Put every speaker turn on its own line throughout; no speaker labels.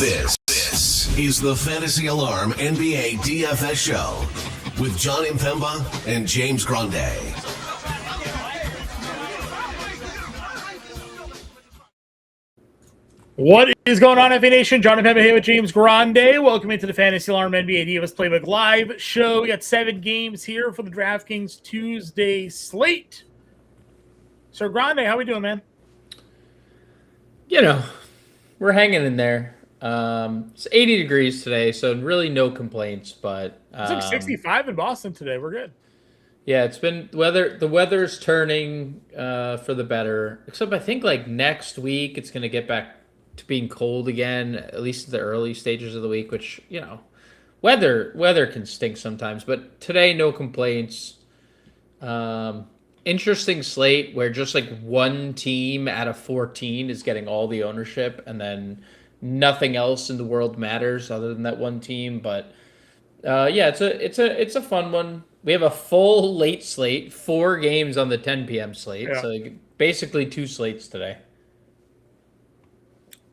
This is the Fantasy Alarm NBA DFS show with John Impemba and James Grande.
What is going on, FA Nation? John Impemba here with James Grande. Welcome into the Fantasy Alarm NBA DFS Playbook Live show. We got 7 games here for the DraftKings Tuesday slate. So, Grande, how we doing, man?
You know, we're hanging in there. It's 80 degrees today, so really no complaints. But
It's like 65 in Boston today. We're good.
Yeah, it's been weather. The weather's turning for the better. Except I think like next week it's going to get back to being cold again, at least in the early stages of the week. Which weather can stink sometimes. But today, no complaints. Interesting slate where just like one team out of 14 is getting all the ownership, and then nothing else in the world matters other than that one team. But it's a fun one. We have a full late slate, 4 games on the 10 p.m. slate, so basically 2 slates today.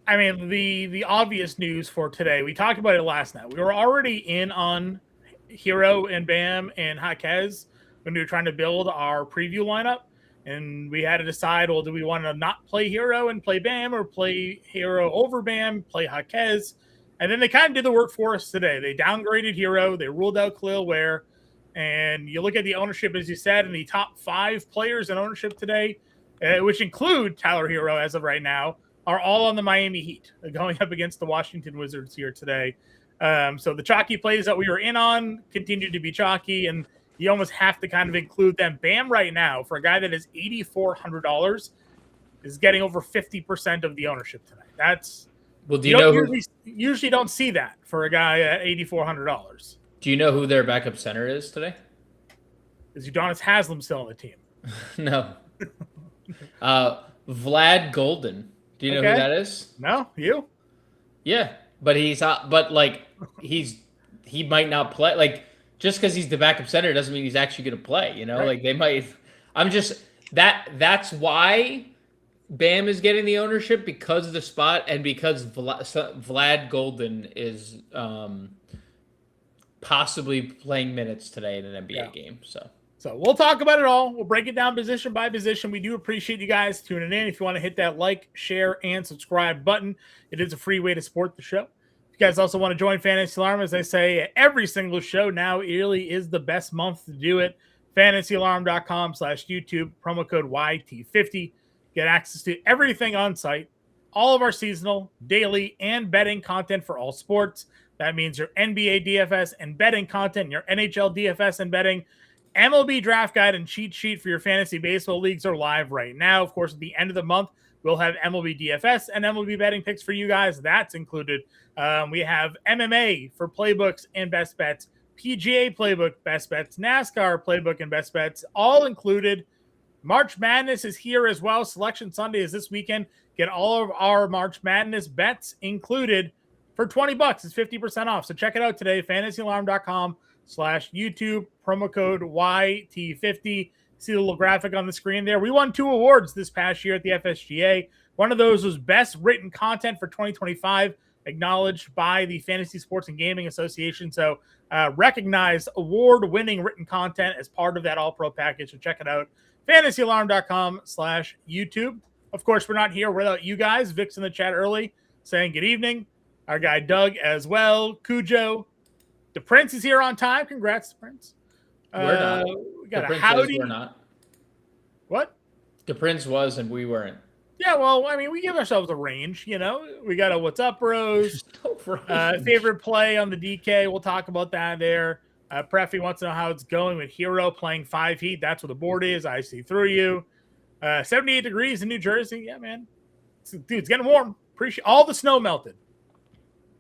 I mean, the obvious news for today, we talked about it last night. We were already in on Hero and Bam and Jaquez when we were trying to build our preview lineup, and we had to decide, well, do we want to not play Hero and play Bam, or play Hero over Bam, play Jaquez? And then they kind of did the work for us today. They downgraded Hero, they ruled out Khalil Ware, and you look at the ownership, as you said, in the top 5 players in ownership today, which include Tyler Hero as of right now, are all on the Miami Heat, going up against the Washington Wizards here today. So the chalky plays that we were in on continue to be chalky, and you almost have to kind of include them. Bam right now, for a guy that is $8,400, is getting over 50% of the ownership tonight. That's usually don't see that for a guy at $8,400.
Do you know who their backup center is today?
Is Udonis Haslem still on the team?
No. Vlad Golden. Do you know who that is?
No, you?
Yeah, but he might not play. Like, just because he's the backup center doesn't mean he's actually going to play. Right. Like they might. That's why Bam is getting the ownership, because of the spot, and because Vlad Golden is possibly playing minutes today in an NBA game. So
we'll talk about it all. We'll break it down position by position. We do appreciate you guys tuning in. If you want to hit that like, share, and subscribe button, it is a free way to support the show. If you guys also want to join Fantasy Alarm, as I say, every single show now really is the best month to do it. FantasyAlarm.com/YouTube, promo code YT50. Get access to everything on site, all of our seasonal, daily, and betting content for all sports. That means your NBA DFS and betting content, your NHL DFS and betting, MLB draft guide and cheat sheet for your fantasy baseball leagues are live right now. Of course, at the end of the month, we'll have MLB DFS and MLB betting picks for you guys. That's included. We have MMA for playbooks and best bets, PGA playbook, best bets, NASCAR playbook and best bets, all included. March Madness is here as well. Selection Sunday is this weekend. Get all of our March Madness bets included for $20. It's 50% off. So check it out today, FantasyAlarm.com/YouTube, promo code YT50. See the little graphic on the screen there. We won 2 awards this past year at the FSGA. One of those was Best Written Content for 2025, acknowledged by the Fantasy Sports and Gaming Association. So recognize award-winning written content as part of that All-Pro package. So check it out, FantasyAlarm.com/YouTube. Of course, we're not here without you guys. Vic's in the chat early saying good evening. Our guy Doug as well. Cujo. The Prince is here on time. Congrats, Prince.
We're not.
We got
the
a howdy.
We're not.
What?
The Prince was, and we weren't.
Yeah, well, I mean, we give ourselves a range, We got a what's up, bros. Favorite play on the DK. We'll talk about that there. Preffy wants to know how it's going with Hero playing 5 Heat. That's what the board is. I see through you. 78 degrees in New Jersey. Yeah, man. It's getting warm. Appreciate all the snow melted.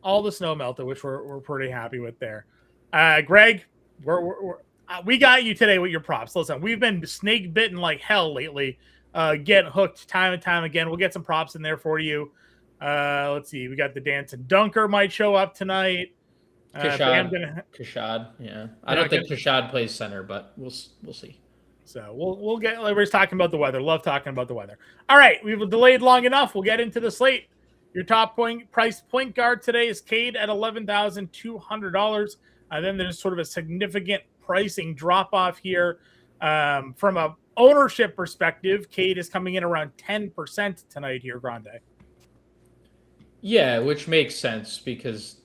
Which we're pretty happy with there. Greg, we got you today with your props. Listen, we've been snake bitten like hell lately. Getting hooked time and time again. We'll get some props in there for you. Let's see. We got the Dancing Dunker might show up tonight.
Kashad, yeah. I don't think Kashad plays center, but we'll see.
So we'll get. We're talking about the weather. Love talking about the weather. All right, we've delayed long enough. We'll get into the slate. Your top price point guard today is Cade at $11,200. Then there's sort of a significant pricing drop off here. From a ownership perspective, Cade is coming in around 10% tonight here, Grande.
Yeah, which makes sense because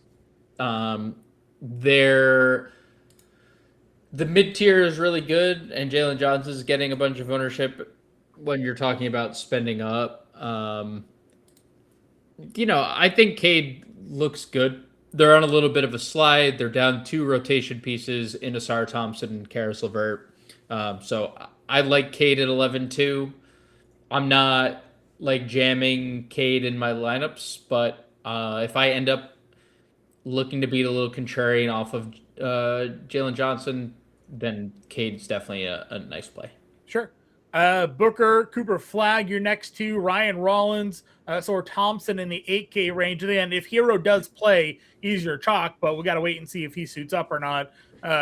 they're the mid tier is really good, and Jalen Johnson is getting a bunch of ownership when you're talking about spending up. I think Cade looks good. They're on a little bit of a slide. They're down 2 rotation pieces in Asar Thompson and Karis LeVert. So I like Cade at 11-2. I'm not like jamming Cade in my lineups, but if I end up looking to beat a little contrarian off of Jalen Johnson, then Cade's definitely a nice play.
Sure. Booker, Cooper Flag, your next 2, Ryan Rollins, or Thompson in the 8K range. And if Hero does play, he's your chalk, but we got to wait and see if he suits up or not.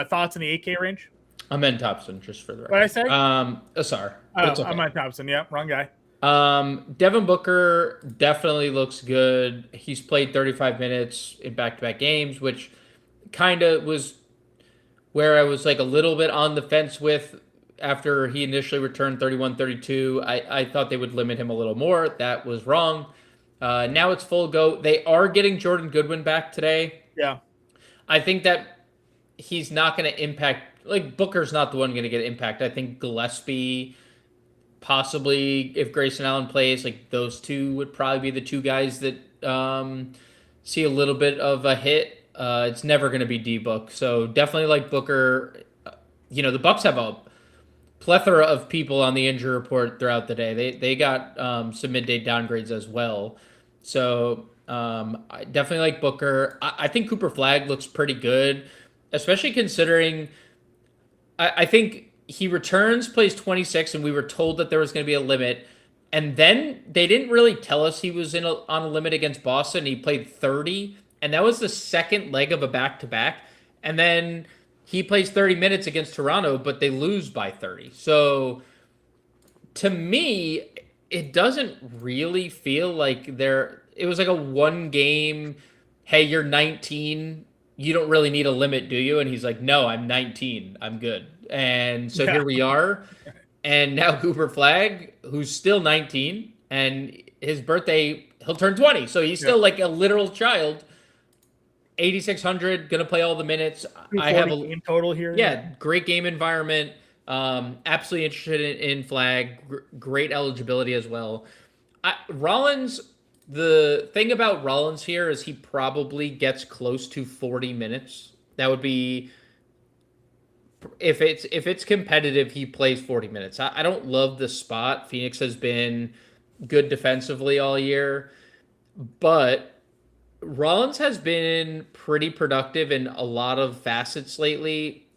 Thoughts in the 8K range?
I'm in Thompson, just for the record.
What did I say?
Asar.
Oh, okay. I'm on Thompson. Yeah, wrong guy.
Devin Booker definitely looks good. He's played 35 minutes in back-to-back games, which kind of was where I was like a little bit on the fence with after he initially returned 31-32. I thought they would limit him a little more. That was wrong. Now it's full go. They are getting Jordan Goodwin back today.
Yeah.
I think that he's not going to impact, like Booker's not the one going to get impact. I think Gillespie, possibly if Grayson Allen plays, like those two would probably be the 2 guys that see a little bit of a hit. It's never going to be D-Book. So definitely like Booker. The Bucks have a plethora of people on the injury report throughout the day. They got some midday downgrades as well. So I definitely like Booker. I think Cooper Flag looks pretty good, especially considering I think he returns, plays 26, and we were told that there was going to be a limit. And then they didn't really tell us he was on a limit against Boston. He played 30, and that was the second leg of a back-to-back. And then he plays 30 minutes against Toronto, but they lose by 30. So to me, it doesn't really feel like it was like a 1 game, hey, you're 19, you don't really need a limit, do you? And he's like, no, I'm 19, I'm good. And so here we are. And now Cooper Flag, who's still 19, and his birthday, he'll turn 20. So he's still like a literal child. 8,600, gonna play all the minutes. I have a
game total here.
Yeah, great game environment. Absolutely interested in Flag. Great eligibility as well. Rollins. The thing about Rollins here is he probably gets close to 40 minutes. That would be if it's competitive. He plays 40 minutes. I don't love the spot. Phoenix has been good defensively all year, but Rollins has been pretty productive in a lot of facets lately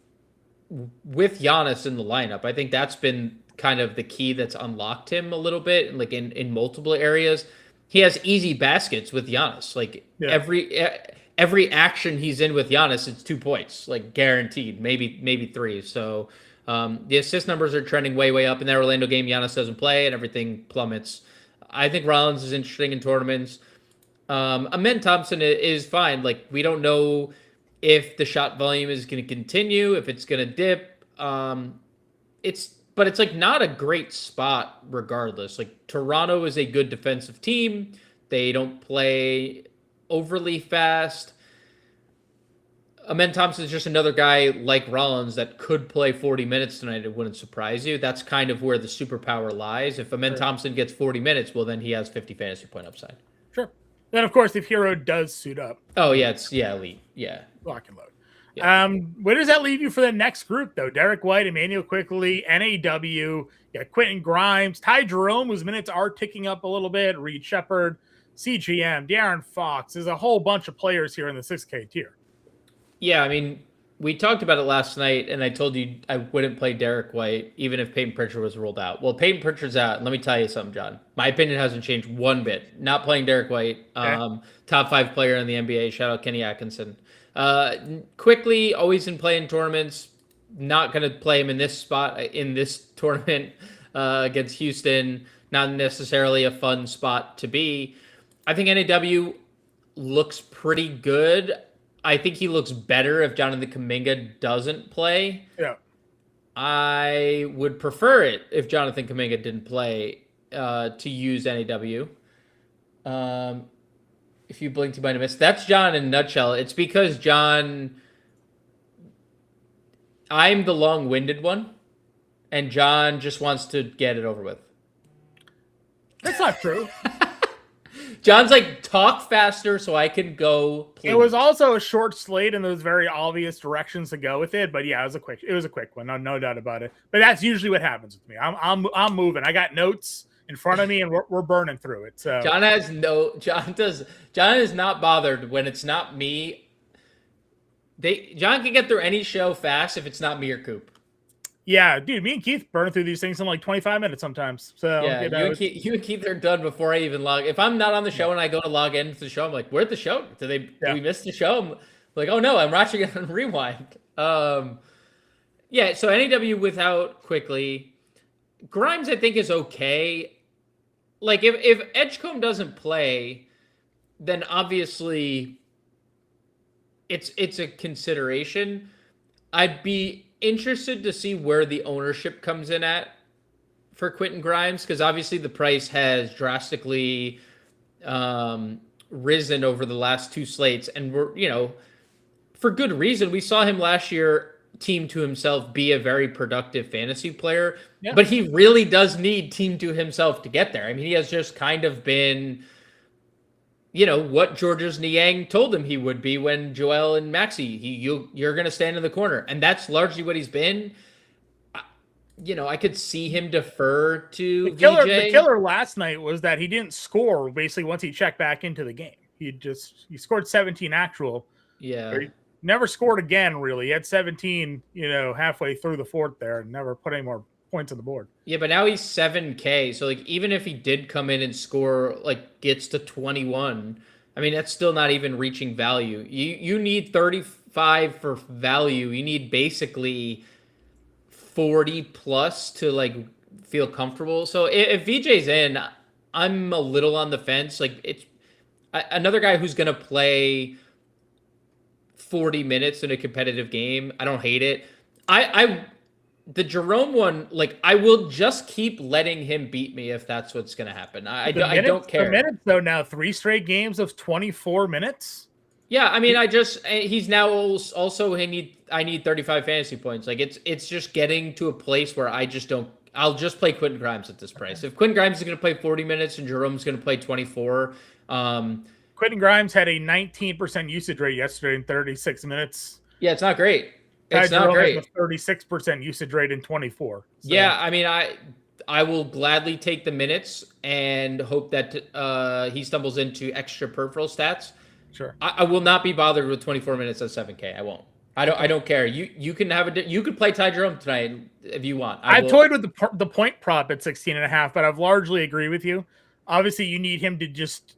with Giannis in the lineup. I think that's been kind of the key that's unlocked him a little bit, like in multiple areas. He has easy baskets with Giannis. Like every action he's in with Giannis, it's 2 points, like guaranteed, maybe 3. So the assist numbers are trending way up. In that Orlando game, Giannis doesn't play and everything plummets. I think Rollins is interesting in tournaments. Amen Thompson is fine. Like we don't know if the shot volume is going to continue, if it's going to dip. But it's like not a great spot regardless. Like Toronto is a good defensive team. They don't play overly fast. Amen Thompson is just another guy like Rollins that could play 40 minutes tonight. It wouldn't surprise you. That's kind of where the superpower lies. If Amen Thompson gets 40 minutes, well, then he has 50 fantasy point upside.
Sure. Then, of course, if Hero does suit up.
Oh, yeah. It's elite. Yeah.
Lock and load.
Yeah.
Where does that leave you for the next group, though? Derek White, Emmanuel Quickly, NAW, Quentin Grimes, Ty Jerome, whose minutes are ticking up a little bit, Reed Shepard, CGM, De'Aaron Fox. There's a whole bunch of players here in the 6K tier.
Yeah, I mean, we talked about it last night, and I told you I wouldn't play Derek White even if Peyton Pritchard was ruled out. Well, Peyton Pritchard's out, and let me tell you something, John. My opinion hasn't changed one bit. Not playing Derek White,
Okay.
Top 5 player in the NBA. Shout out Kenny Atkinson. Quickly, always in play in tournaments. Not going to play him in this spot in this tournament against Houston. Not necessarily a fun spot to be. I think NAW looks pretty good. I think he looks better if Jonathan Kuminga doesn't play.
Yeah.
I would prefer it if Jonathan Kuminga didn't play to use NAW. If you blinked, you might have missed. That's John in a nutshell. It's because John, I'm the long-winded one, and John just wants to get it over with.
That's not true.
John's like, talk faster so I can go. Please.
It was also a short slate, and there was very obvious directions to go with it. But yeah, it was a quick one, no doubt about it. But that's usually what happens with me. I'm moving. I got notes in front of me, and we're burning through it. So
John is not bothered when it's not me. John can get through any show fast if it's not me or Coop.
Yeah, dude, me and Keith burn through these things in like 25 minutes sometimes. So
yeah, you and Keith are done before I even log. If I'm not on the show and I go to log into the show, I'm like, "Where'd the show? Did we miss the show?" I'm like, "Oh no, I'm watching it on rewind." Yeah. So NAW without Quickly, Grimes I think is okay. Like if Edgecombe doesn't play, then obviously it's a consideration. I'd be interested to see where the ownership comes in at for Quentin Grimes, because obviously the price has drastically risen over the last two slates, and we're for good reason. We saw him last year team to himself be a very productive fantasy player, but he really does need team to himself to get there. I mean, he has just kind of been what Georges Niang told him he would be when Joel and Maxi, you're going to stand in the corner. And that's largely what he's been. I could see him defer to VJ.
The killer last night was that he didn't score basically once he checked back into the game. He scored 17 actual.
Yeah.
He never scored again, really. He had 17, halfway through the fourth there and never put any more points on the board.
Yeah, but now he's 7K. So like even if he did come in and score, like gets to 21, I mean that's still not even reaching value. You need 35 for value. You need basically 40 plus to like feel comfortable. So if VJ's in, I'm a little on the fence. Like it's another guy who's gonna play 40 minutes in a competitive game. I don't hate it. The Jerome one, like, I will just keep letting him beat me if that's what's going to happen. I don't care.
The minutes, though, now 3 straight games of 24 minutes.
Yeah, I mean, he's now also, I need 35 fantasy points. Like, it's just getting to a place where I'll just play Quentin Grimes at this price. If Quentin Grimes is going to play 40 minutes and Jerome's going to play 24.
Quentin Grimes had a 19% usage rate yesterday in 36 minutes.
Yeah, it's not great. It's
Jerome
not great.
has a 36% usage rate in 24. So.
Yeah, I mean, I will gladly take the minutes and hope that he stumbles into extra peripheral stats.
Sure.
I will not be bothered with 24 minutes at 7K. I won't. I don't care. You can you could play Ty Jerome tonight if you want.
I've toyed with the point prop at 16.5, but I've largely agree with you. Obviously, you need him to just.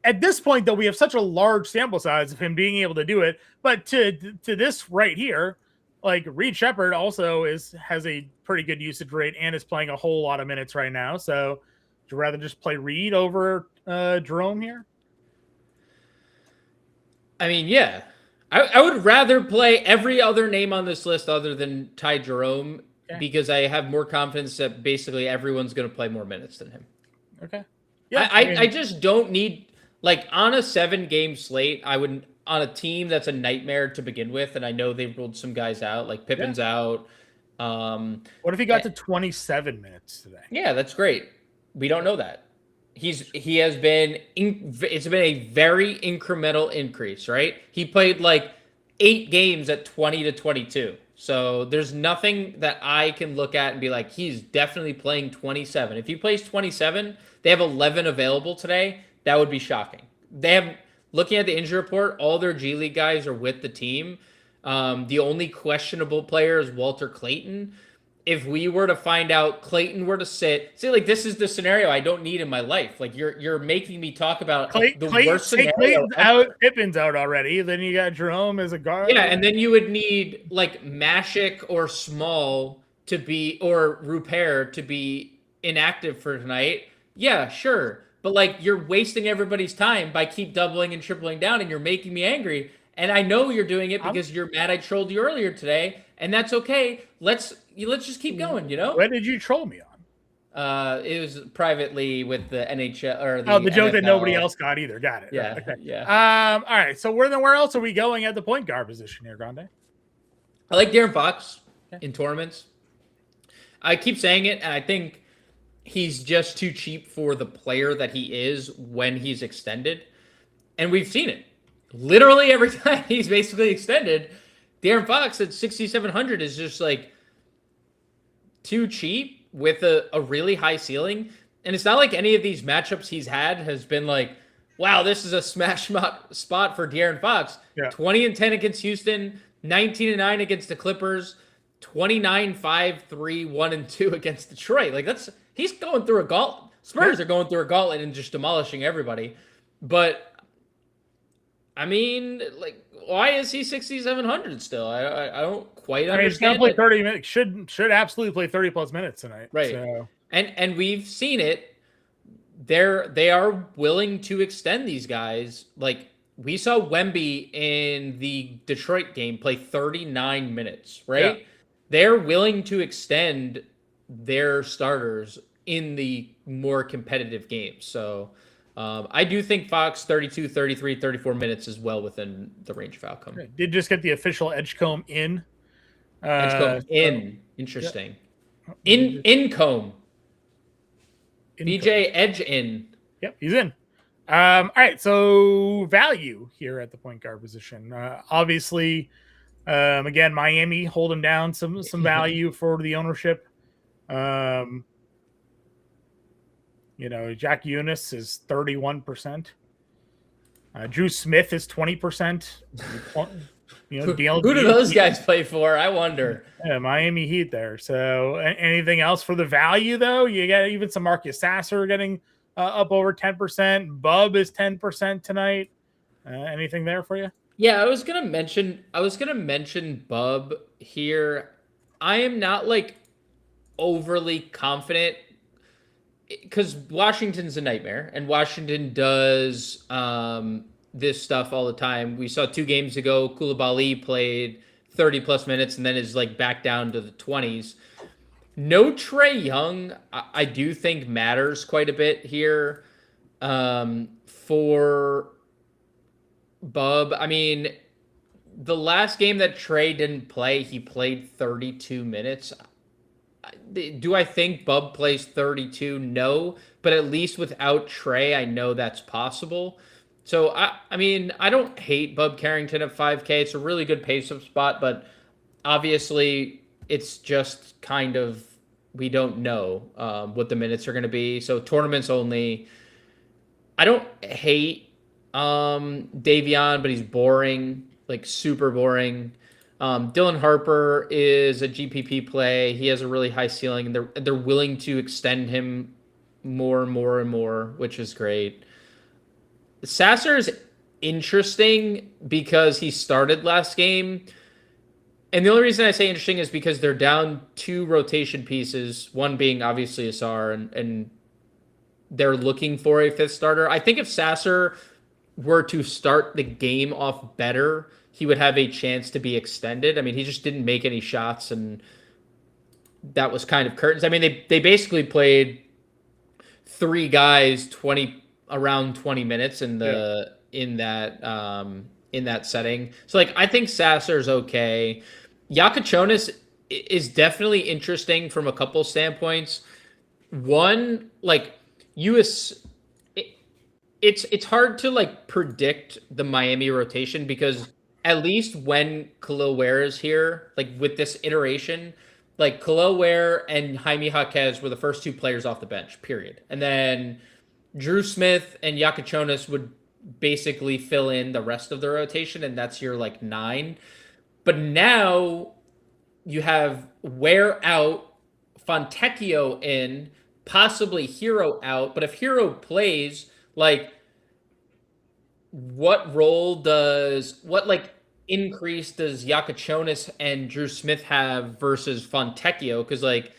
At this point, though, we have such a large sample size of him being able to do it. But to this right here, like Reed Shepherd also has a pretty good usage rate and is playing a whole lot of minutes right now. So, would you rather just play Reed over Jerome here?
I mean, yeah. I would rather play every other name on this list other than Ty Jerome because I have more confidence that basically everyone's going to play more minutes than him.
Okay.
Yeah, I just don't need... Like, on a 7-game slate, I wouldn't... On a team that's a nightmare to begin with, and I know they've ruled some guys out, like Pippen's out.
What if he got to 27 minutes today?
Yeah, that's great. We don't know that. He has been... It's been a very incremental increase, right? He played, like, 8 games at 20 to 22. So there's nothing that I can look at and be like, he's definitely playing 27. If he plays 27, they have 11 available today. That would be shocking. They have, looking at the injury report, all their G League guys are with the team. The only questionable player is Walter Clayton. If we were to find out Clayton were to sit, see, like this is the scenario I don't need in my life. Like you're making me talk about the worst scenario.
Clayton's out, Pippen's out already. Then you got Jerome as a guard.
Yeah, and then you would need like Mashik or Small to be, or Rupert to be inactive for tonight. Yeah, sure. but like you're wasting everybody's time by keep doubling and tripling down, and you're making me angry. And I know you're doing it because you're mad I trolled you earlier today, and that's okay. Let's just keep going.
What did you troll me on?
It was privately with the NHL or
the joke
NFL.
that nobody else got either. Got it.
Yeah,
okay.
yeah.
All right. So where else are we going at the point guard position here, Grande?
I like De'Aaron Fox in tournaments. I keep saying it, and I think he's just too cheap for the player that he is when he's extended, and we've seen it. Literally every time he's basically extended, De'Aaron Fox at 6,700 is just like too cheap with a really high ceiling. And it's not like any of these matchups he's had has been like, wow, this is a smash spot for De'Aaron Fox.
Yeah.
20-10 against Houston, 19-9 against the Clippers, 29-5-3-1-2 against Detroit. Like he's going through a gauntlet. Spurs are going through a gauntlet and just demolishing everybody. But I mean, like, why is he 6,700 still? I don't quite understand.
He's gonna play 30 minutes. Should absolutely play 30 plus minutes tonight.
Right.
So.
And we've seen it. They are willing to extend these guys. Like we saw Wemby in the Detroit game play 39 minutes, right? Yeah. They're willing to extend their starters in the more competitive games. So I do think Fox 32, 33, 34 minutes is well within the range of outcome.
Did just get the official Edgecombe in.
Edgecombe in. Interesting. Yeah. Incombe. BJ Edge in.
Yep, he's in. All right, so value here at the point guard position. Obviously, again, Miami holding down some value for the ownership. Jack Eunice is 31%. Drew Smith is 20%.
Who do those guys play for? I wonder.
Yeah, Miami Heat there. So anything else for the value, though? You got even some Marcus Sasser getting up over 10%. Bub is 10% tonight. Anything there for you?
Yeah, I was gonna mention Bub here. I am not like overly confident because Washington's a nightmare, and Washington does this stuff all the time. We saw 2 games ago, Koulibaly played 30 plus minutes and then is like back down to the 20s. No Trae Young, I do think matters quite a bit here for Bub. I mean, the last game that Trae didn't play, he played 32 minutes. Do I think Bub plays 32? No, but at least without Trae, I know that's possible. So, I mean, I don't hate Bub Carrington at 5K. It's a really good pace-up spot, but obviously it's just kind of, we don't know what the minutes are going to be. So tournaments only. I don't hate Davion, but he's boring, like super boring. Dylan Harper is a GPP play. He has a really high ceiling, and they're willing to extend him more and more and more, which is great. Sasser is interesting because he started last game. And the only reason I say interesting is because they're down 2 rotation pieces, one being obviously Asar, and they're looking for a 5th starter. I think if Sasser were to start the game off better, he would have a chance to be extended. I mean, he just didn't make any shots, and that was kind of curtains. I mean, they basically played 3 guys around 20 minutes in that setting. So like I think Sasser's okay. Yakachonis is definitely interesting from a couple standpoints. One, like it's hard to like predict the Miami rotation because at least when Khalil Ware is here, like with this iteration, like Khalil Ware and Jaime Jaquez were the first 2 players off the bench, period. And then Drew Smith and Yakachonis would basically fill in the rest of the rotation, and that's your like 9. But now you have Ware out, Fontecchio in, possibly Hero out. But if Hero plays, like what increase does Yakachonis and Drew Smith have versus Fontecchio? Because like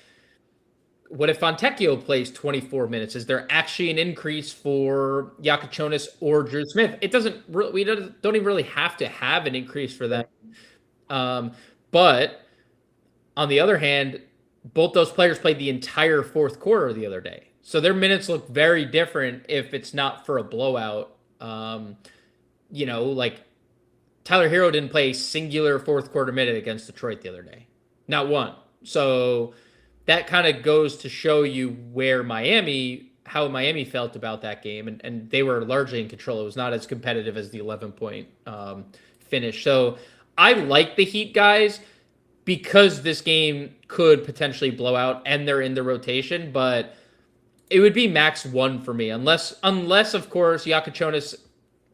what if Fontecchio plays 24 minutes? Is there actually an increase for Yakachonis or Drew Smith? It doesn't really, we don't even really have to have an increase for them. But on the other hand, both those players played the entire fourth quarter the other day. So their minutes look very different if it's not for a blowout. Like Tyler Hero didn't play a singular fourth quarter minute against Detroit the other day. Not one. So that kind of goes to show you how Miami felt about that game. And they were largely in control. It was not as competitive as the 11-point finish. So I like the Heat guys because this game could potentially blow out and they're in the rotation, but it would be max 1 for me. Unless of course, Yakachonis,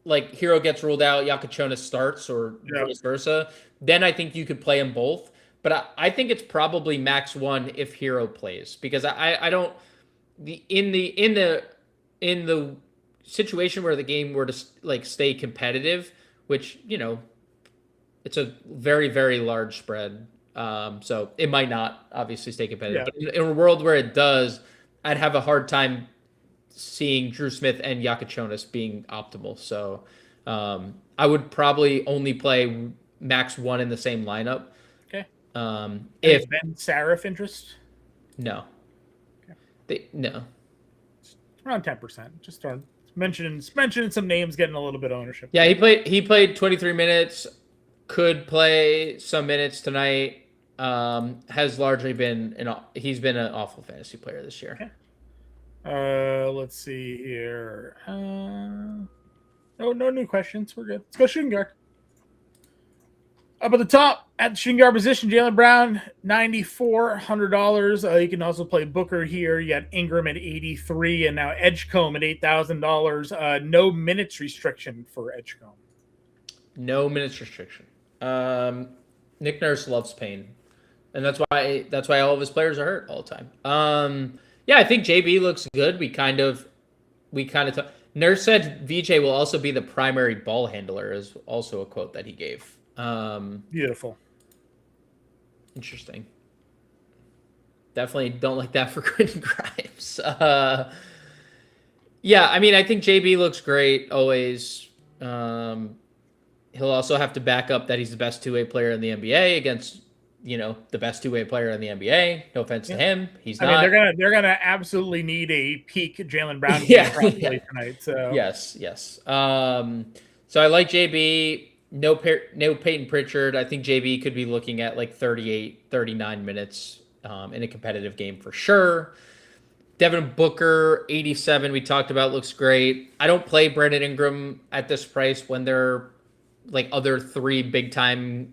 like Hero gets ruled out, Yakachonis starts or vice versa. Then I think you could play them both. But I think it's probably max 1 if Hero plays, because I don't in the situation where the game were to like stay competitive, which it's a very, very large spread, so it might not obviously stay competitive. But in a world where it does, I'd have a hard time seeing Drew Smith and Yakachonis being optimal. So I would probably only play max 1 in the same lineup.
If Ben Sarif interest,
no, no,
around 10%. Just mentioning some names getting a little bit of ownership.
Yeah, he played 23 minutes. Could play some minutes tonight. Has largely been he's been an awful fantasy player this year.
Okay. Let's see here. No new questions. We're good. Let's go shooting guard. Up at the top, at the shooting guard position, Jaylen Brown, $9,400. You can also play Booker here. You got Ingram at $83, and now Edgecombe at $8,000. No minutes restriction for Edgecombe.
No minutes restriction. Nick Nurse loves pain, and that's why all of his players are hurt all the time. Yeah, I think JB looks good. We kind of Nurse said VJ will also be the primary ball handler, is also a quote that he gave.
Beautiful.
Interesting. Definitely don't like that for Quentin Grimes. Yeah, I mean, I think JB looks great always. He'll also have to back up that he's the best two-way player in the NBA against, the best two-way player in the NBA. No offense to him, he's not.
I mean, they're gonna absolutely need a peak Jaylen Brown tonight. So
yes. So I like JB. No Peyton Pritchard. I think JB could be looking at like 38, 39 minutes in a competitive game for sure. Devin Booker, 87, we talked about, looks great. I don't play Brandon Ingram at this price when they're like other 3 big-time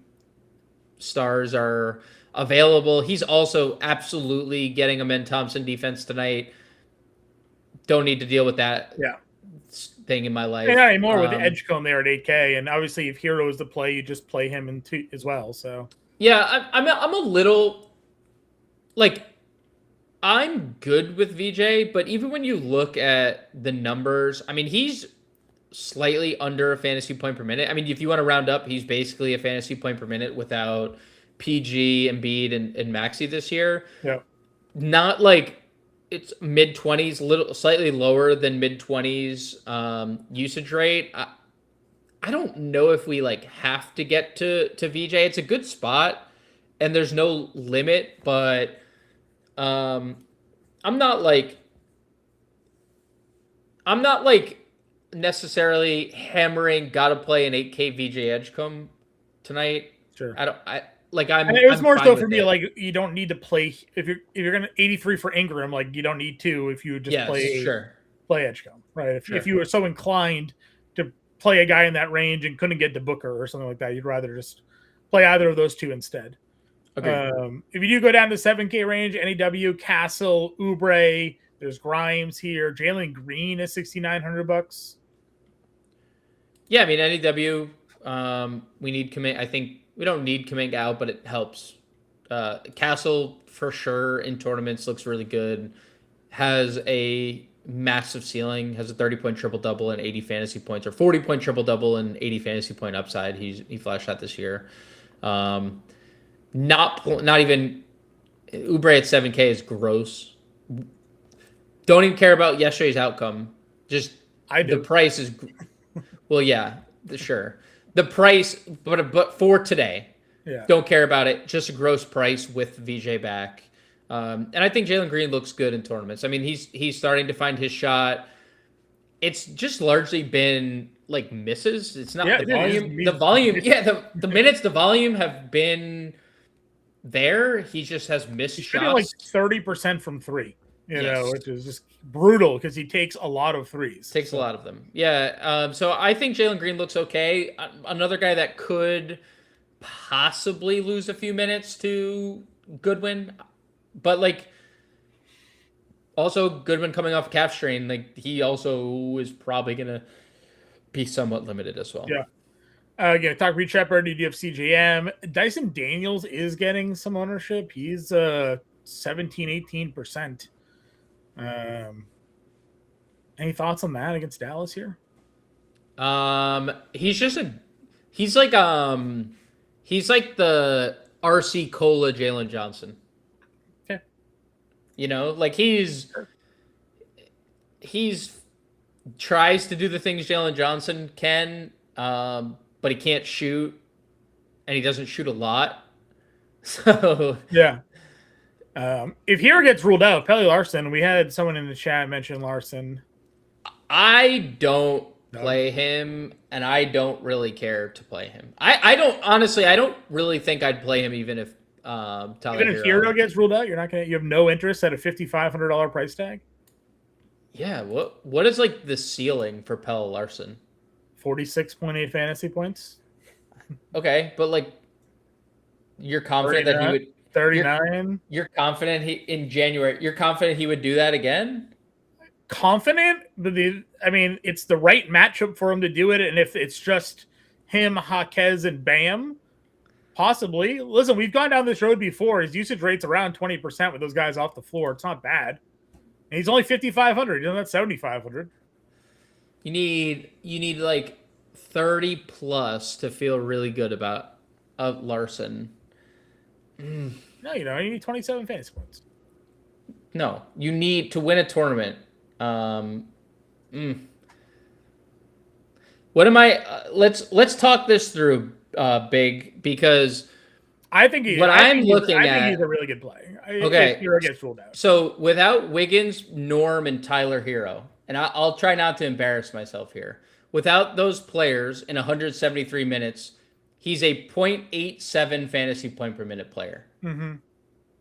stars are available. He's also absolutely getting a Men Thompson defense tonight. Don't need to deal with that. Thing in my life.
And not anymore with the Edgecombe there at 8K, and obviously if Hero is the play, you just play him in 2 as well. So
yeah, I'm a little like I'm good with VJ, but even when you look at the numbers, I mean he's slightly under a fantasy point per minute. I mean if you want to round up, he's basically a fantasy point per minute without PG, Embiid, and Maxey this year.
Yeah,
not like. It's mid-20s, slightly lower than mid-20s usage rate. I don't know if we have to get to VJ. It's a good spot, and there's no limit, but I'm not necessarily hammering gotta play an 8K VJ Edgecombe tonight.
Sure.
It
was more so for me, like you don't need to play if you're gonna 83 for Ingram, like you don't need to if you just play Edgecombe, right? If you were so inclined to play a guy in that range and couldn't get to Booker or something like that, you'd rather just play either of those two instead. Okay. If you do go down to 7K range, NEW, Castle, Oubre, there's Grimes here. Jalen Green is $6,900.
Yeah, I mean NEW. We need commit. I think. We don't need Kuminga out, but it helps. Castle, for sure, in tournaments looks really good. Has a massive ceiling. Has a 30-point triple-double and 80 fantasy points. Or 40-point triple-double and 80 fantasy point upside. He flashed that this year. Not even... Oubre at 7K is gross. Don't even care about yesterday's outcome. Just
I do.
The price is, well, yeah, sure. The price, but for today, don't care about it. Just a gross price with VJ back. And I think Jalen Green looks good in tournaments. I mean, he's starting to find his shot. It's just largely been like misses. It's not the volume. The volume, the minutes, the volume have been there. He just has missed shots.
Like 30% from three, which is just brutal because he takes a lot of threes.
A lot of them. Yeah. So I think Jalen Green looks okay. Another guy that could possibly lose a few minutes to Goodwin, but like also Goodwin coming off a calf strain, like he also is probably gonna be somewhat limited as well.
Yeah. Talk Reed Shepard, DFS CJM. Dyson Daniels is getting some ownership. He's 17-18%. Any thoughts on that against Dallas here?
He's like the RC Cola Jalen Johnson.
Okay.
Like he's tries to do the things Jalen Johnson can, but he can't shoot, and he doesn't shoot a lot. So
yeah. If Hero gets ruled out, Pelle Larsson, we had someone in the chat mention Larsson.
I don't play him, and I don't really care to play him. I don't really think I'd play him even if
Hero gets ruled out. You have no interest at a $5,500 price tag.
Yeah, what is like the ceiling for Pelle Larsson?
46.8 fantasy points.
Okay, but like you're confident
39,
that he would
39.
You're confident in January. You're confident he would do that again?
Confident, but it's the right matchup for him to do it. And if it's just him, Jaquez, and Bam, possibly. Listen, we've gone down this road before. His usage rate's around 20% with those guys off the floor. It's not bad. And he's only 5,500. That's 7,500.
You need like 30 plus to feel really good about Larsson.
No, you need 27 fantasy points.
No, you need to win a tournament. What am I? Let's talk this through, Big, because
I think he's a really good play.
Okay,
if Hero gets ruled out.
So without Wiggins, Norm, and Tyler Hero, and I'll try not to embarrass myself here. Without those players in 173 minutes, he's a 0.87 fantasy point per minute player.
Mm-hmm.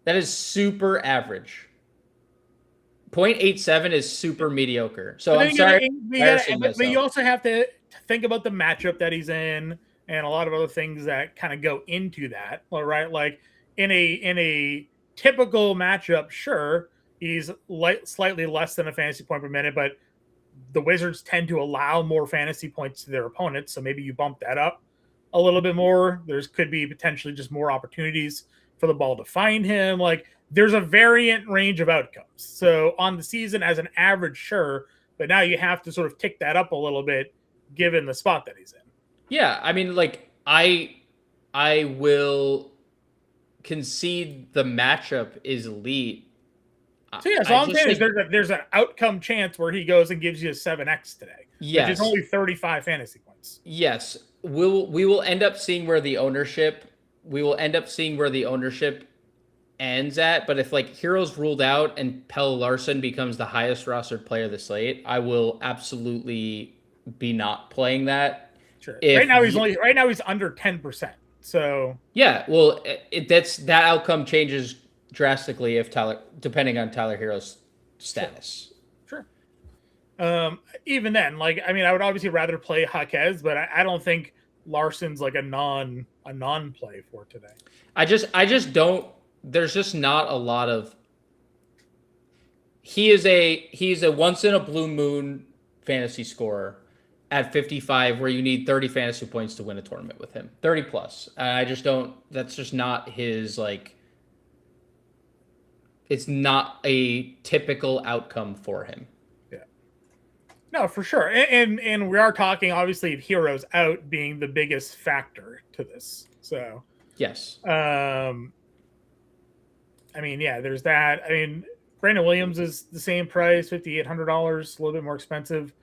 That is super average. 0.87 is super mediocre. So I'm sorry.
But you also have to think about the matchup that he's in and a lot of other things that kind of go into that. All right. Like in a typical matchup, sure, he's slightly less than a fantasy point per minute, but the Wizards tend to allow more fantasy points to their opponents. So maybe you bump that up a little bit more. Could be potentially just more opportunities for the ball to find him. Like there's a variant range of outcomes. So on the season as an average, sure, but now you have to sort of tick that up a little bit given the spot that he's in.
Yeah, I mean, like I will concede the matchup is elite.
So yeah, so I'm saying is there's an outcome chance where he goes and gives you a 7x today.
Yes.
Which is only 35 fantasy points.
Yes. We will end up seeing where the ownership ends at, but if like Hero's ruled out and Pelle Larsson becomes the highest rostered player of the slate, I will absolutely be not playing that.
Sure. Right now he's under 10%. So
yeah, well, that outcome changes drastically depending on Tyler Hero's status.
Sure. Even then, like I would obviously rather play Jaquez, but I don't think Larsson's like a non play for today.
I just don't. There's just not a lot of. He's a once in a blue moon fantasy scorer at 55, where you need 30 fantasy points to win a tournament with him, 30 plus. I just don't. That's just not his like. It's not a typical outcome for him.
Yeah. No, for sure. And we are talking obviously Heroes out being the biggest factor to this. So
yes.
Yeah, there's that. Brandon Williams is the same price, $5,800, a little bit more expensive.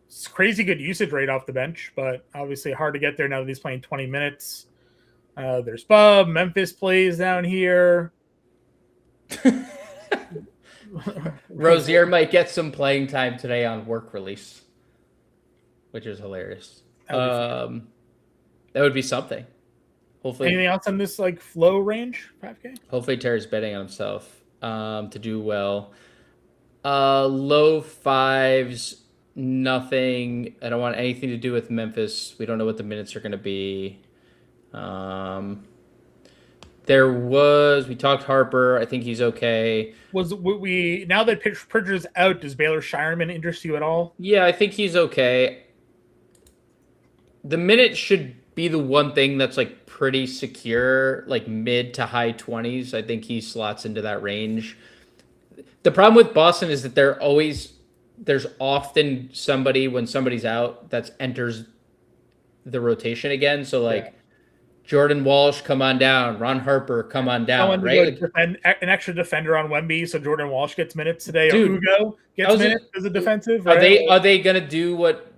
It's crazy good usage rate off the bench, but obviously hard to get there now that he's playing 20 minutes. There's Bub. Memphis plays down here.
Rozier might get some playing time today on work release, which is hilarious. That would be something. Hopefully,
anything else on this like flow range 5K?
Hopefully, Terry's betting on himself to do well. Low fives, nothing. I don't want anything to do with Memphis. We don't know what the minutes are going to be. We talked Harper. I think he's okay.
Now that Pritchard's out, does Baylor Shireman interest you at all?
Yeah, I think he's okay. The minute should be the one thing that's like pretty secure, like mid to high 20s. I think he slots into that range. The problem with Boston is that there's often somebody when somebody's out that enters the rotation again. So like Jordan Walsh, come on down. Ron Harper, come on down. Right?
An extra defender on Wemby, so Jordan Walsh gets minutes today.
Dude,
or Ugo gets minutes as a defensive.
Are they gonna do what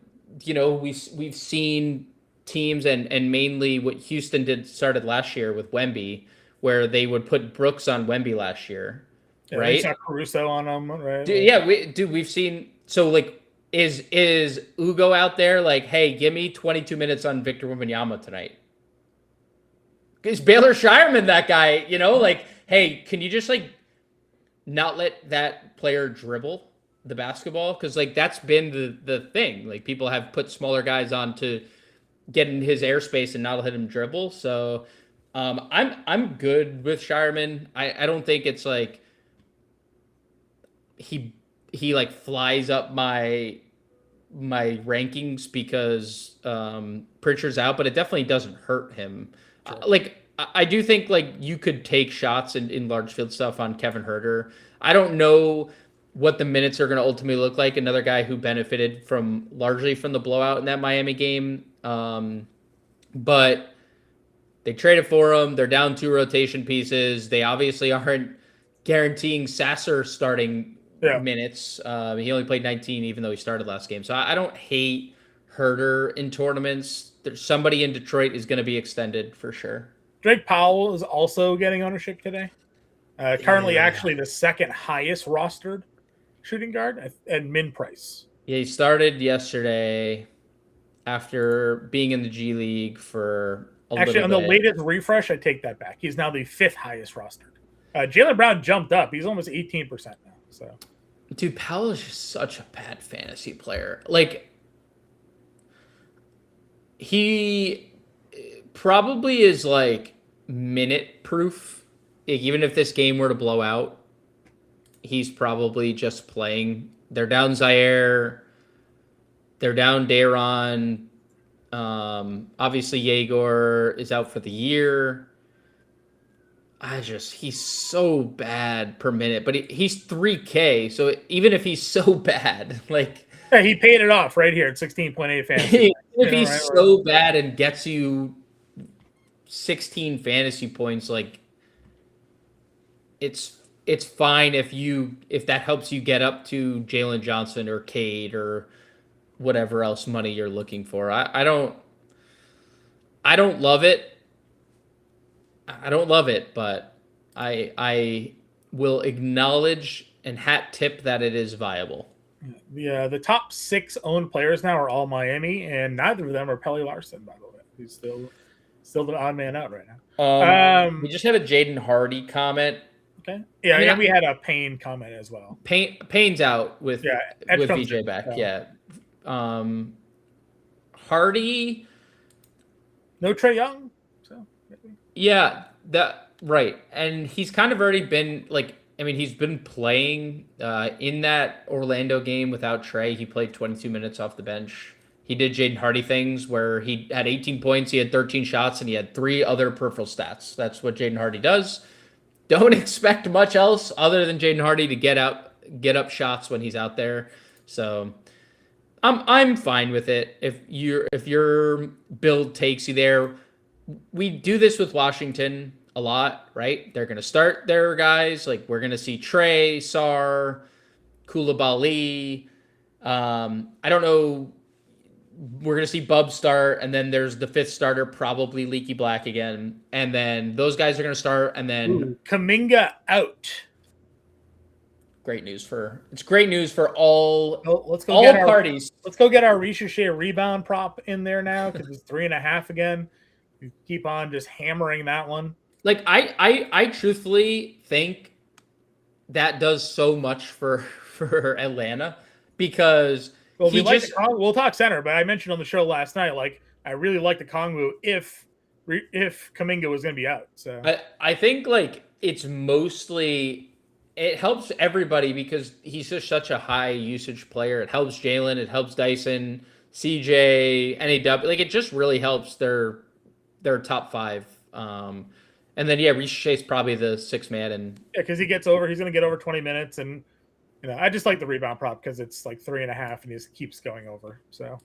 we've seen teams and mainly what Houston started last year with Wemby, where they would put Brooks on Wemby last year, right?
They saw Caruso on them, right?
We've seen. So like, is Ugo out there like, hey, give me 22 minutes on Victor Wembanyama tonight? Is Baylor Shireman that guy? Like, hey, can you just like not let that player dribble the basketball? Because like that's been the thing. Like people have put smaller guys on to get in his airspace and not let him dribble. So I'm good with Shireman. I don't think it's like he like flies up my rankings because Pritchard's out, but it definitely doesn't hurt him. Sure. I do think like you could take shots in large field stuff on Kevin Huerter. I don't know what the minutes are going to ultimately look like. Another guy who benefited largely from the blowout in that Miami game. But they traded for him. They're down 2 rotation pieces. They obviously aren't guaranteeing Sasser starting minutes. He only played 19, even though he started last game. So I don't hate Huerter in tournaments. There's somebody in Detroit is going to be extended for sure.
Drake Powell is also getting ownership today. Currently, actually the second highest rostered shooting guard at min price.
Yeah, he started yesterday after being in the G League for a little bit.
Actually, on the latest refresh, I take that back. He's now the 5th highest rostered. Jaylen Brown jumped up. He's almost 18% now. So,
dude, Powell is just such a bad fantasy player. Like, he probably is like minute proof. Like, even if this game were to blow out, he's probably just playing. They're down Zaire. They're down Daron. Obviously, Yegor is out for the year. He's so bad per minute, but he's 3K. So even if he's so bad, like.
Yeah, he paid it off right here at 16.8 fantasy.
If he's so bad and gets you 16 fantasy points, like it's fine if that helps you get up to Jalen Johnson or Cade or whatever else money you're looking for. I don't love it. I don't love it, but I will acknowledge and hat tip that it is viable.
Yeah, the top 6 owned players now are all Miami, and neither of them are Pelly Larson, by the way. He's still the odd man out right now.
We just had a Jaden Hardy comment.
Okay. Yeah, and we had a Payne comment as well.
Payne's out with VJ back. Yeah. Hardy.
No Trae Young. So
yeah, right. And he's kind of already been like, he's been playing in that Orlando game without Trae. He played 22 minutes off the bench. He did Jaden Hardy things where he had 18 points, he had 13 shots, and he had 3 other peripheral stats. That's what Jaden Hardy does. Don't expect much else other than Jaden Hardy to get up shots when he's out there. So I'm fine with it. If your build takes you there, we do this with Washington. a lot, right? They're going to start their guys. Like we're going to see Trey, Sar, Koulibaly. I don't know. We're going to see Bub start, and then there's the fifth starter, probably Leaky Black again. And then those guys are going to start, and then
Kuminga out.
Great news for all
let's go
all
get
parties.
Let's go get our Ricochet rebound prop in there now because it's 3.5 again. You keep on just hammering that one.
Like I truthfully think that does so much for Atlanta because
we'll talk center, but I mentioned on the show last night, like I really like the Kongwu if Kuminga was going to be out. So
I think like it's mostly. It helps everybody because he's just such a high usage player. It helps Jalen. It helps Dyson, CJ, NAW. Like it just really helps their top five. And then Ricochet's probably the sixth man. And
because he's going to get over 20 minutes. And I just like the rebound prop because it's like 3.5 and he just keeps going over. So,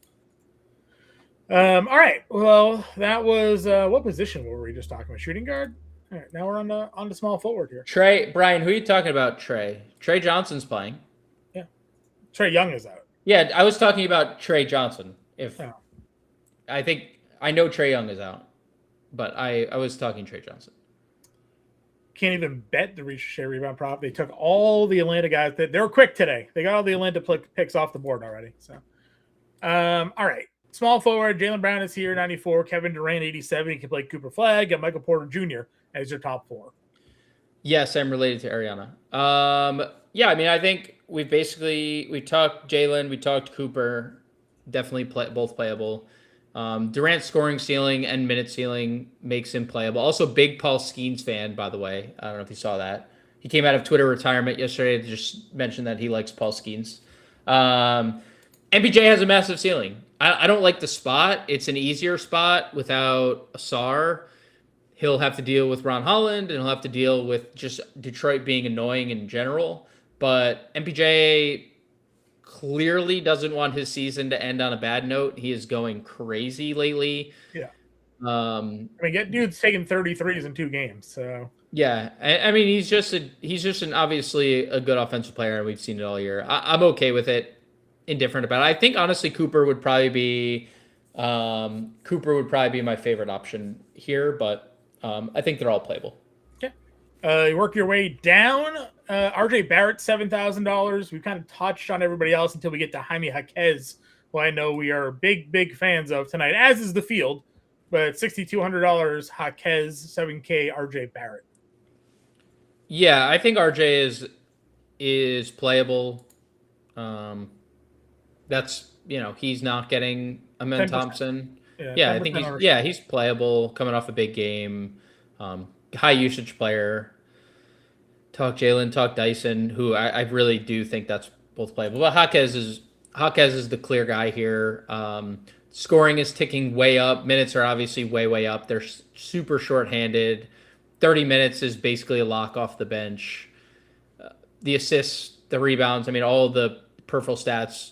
all right. Well, that was what position were we just talking about? Shooting guard. All right, now we're on the small forward here.
Trey, Brian, who are you talking about? Trey Johnson's playing.
Yeah, Trey Young is out.
Yeah, I was talking about Trey Johnson. I know Trey Young is out, but I was talking Trey Johnson.
Can't even bet the Ricochet rebound prop. They took all the Atlanta guys. They were quick today. They got all the Atlanta picks off the board already. So, all right. Small forward, Jaylen Brown is here, 94. Kevin Durant, 87. He can play Cooper Flag. Got Michael Porter Jr. as your top 4.
Yes, I'm related to Ariana. I think we talked Jalen, we talked Cooper, definitely both playable. Durant's scoring ceiling and minute ceiling makes him playable. Also, big Paul Skeens fan, by the way. I don't know if you saw that. He came out of Twitter retirement yesterday to just mention that he likes Paul Skeens. MPJ has a massive ceiling. I don't like the spot. It's an easier spot without Asar. He'll have to deal with Ron Holland, and he'll have to deal with just Detroit being annoying in general. But MPJ clearly doesn't want his season to end on a bad note. He is going crazy lately.
Yeah. Dude's taking 33s in 2 games. So
yeah, he's just obviously a good offensive player, and we've seen it all year. I'm okay with it. Indifferent about it. I think honestly Cooper would probably be my favorite option here, but I think they're all playable.
Okay. You work your way down. RJ Barrett, $7,000. We've kind of touched on everybody else until we get to Jaime Jaquez, who I know we are big fans of tonight, as is the field. But $6,200 Jaquez, $7K RJ Barrett.
Yeah, I think RJ is playable. That's he's not getting Amen Thompson. Yeah, I think he's playable coming off a big game. High usage player. Talk Jalen, talk Dyson, who I really do think that's both playable. But Jaquez is the clear guy here. Scoring is ticking way up. Minutes are obviously way up. They're super shorthanded. 30 minutes is basically a lock off the bench. The assists, the rebounds, all the peripheral stats,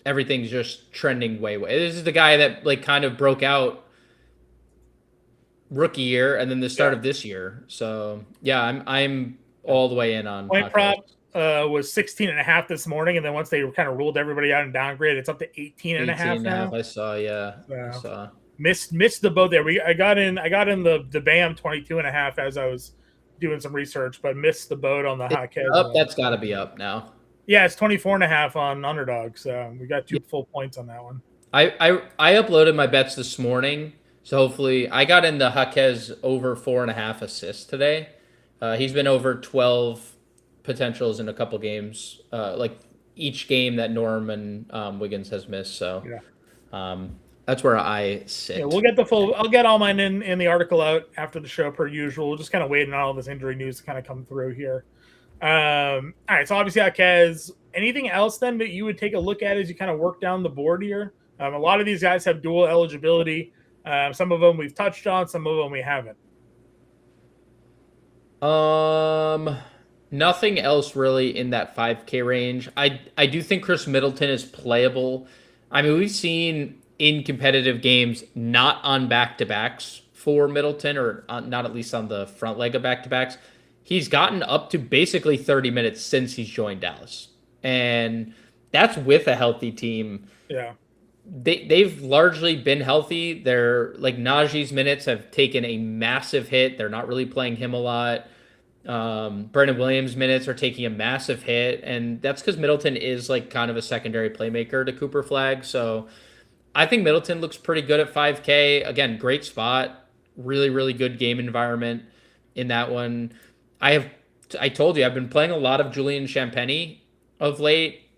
everything's just trending way. This is the guy that kind of broke out rookie year and then the start of this year. So yeah, I'm all the way in on
point prop. Was 16.5 this morning, and then once they kind of ruled everybody out and downgraded, it's up to 18.5 now.
I saw, yeah.
I saw. Missed the boat there. I got in the BAM 22.5 as I was doing some research, but missed the boat on the Jaquez.
That's got to be up now.
Yeah, it's 24.5 on Underdog, so we got 2 full points on that one.
I uploaded my bets this morning, so hopefully I got in the Jaquez over 4.5 assists today. He's been over 12 potentials in a couple games, each game that Norm and Wiggins has missed. So that's where I sit.
Yeah, we'll get the full. I'll get all mine in the article out after the show per usual. We're just kind of waiting on all this injury news to kind of come through here. All right, so obviously Jaquez. Anything else then that you would take a look at as you kind of work down the board here? A lot of these guys have dual eligibility. Some of them we've touched on, some of them we haven't.
Nothing else really in that 5K range. I do think Chris Middleton is playable. We've seen in competitive games, not on back-to-backs, for Middleton, or not at least on the front leg of back-to-backs. He's gotten up to basically 30 minutes since he's joined Dallas. And that's with a healthy team.
Yeah.
They've largely been healthy. They're like Najee's minutes have taken a massive hit. They're not really playing him a lot. Brandon Williams' minutes are taking a massive hit, and that's because Middleton is like kind of a secondary playmaker to Cooper Flag. So I think Middleton looks pretty good at 5K. Again, great spot, really, really good game environment in that one. I told you I've been playing a lot of Julian Champagny of late,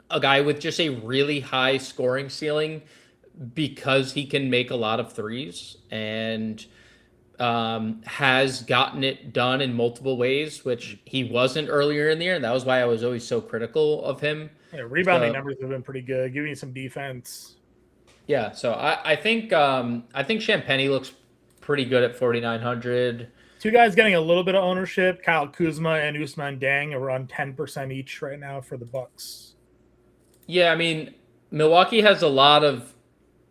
a guy with just a really high scoring ceiling because he can make a lot of threes and has gotten it done in multiple ways, which he wasn't earlier in the year. And that was why I was always so critical of him.
Yeah, rebounding numbers have been pretty good, giving you some defense.
Yeah, so I think Champagny looks pretty good at 4,900.
Two guys getting a little bit of ownership, Kyle Kuzma and Usman Dang, are on 10% each right now for the Bucks.
Yeah, I mean, Milwaukee has a lot of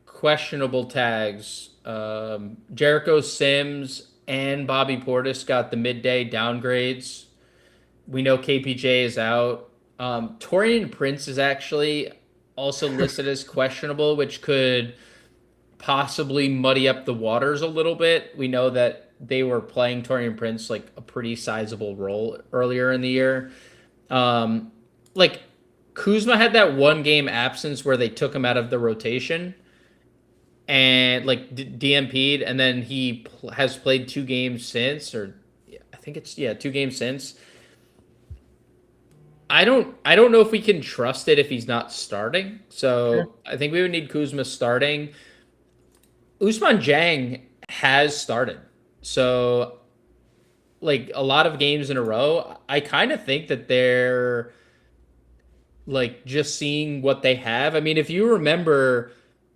questionable tags. Jericho Sims and Bobby Portis got the midday downgrades. We know KPJ is out. Taurean Prince is actually also listed as questionable, which could possibly muddy up the waters a little bit. We know that they were playing Taurean Prince like a pretty sizable role earlier in the year. Like Kuzma had that one game absence where they took him out of the rotation and like DMP'd, and then he has played 2 games since, or I think it's 2 games since. I don't know if we can trust it if he's not starting. So
Sure.
I think we would need Kuzma starting. Usman Jang has started. So like a lot of games in a row, I kind of think that they're like just seeing what they have. I mean, if you remember,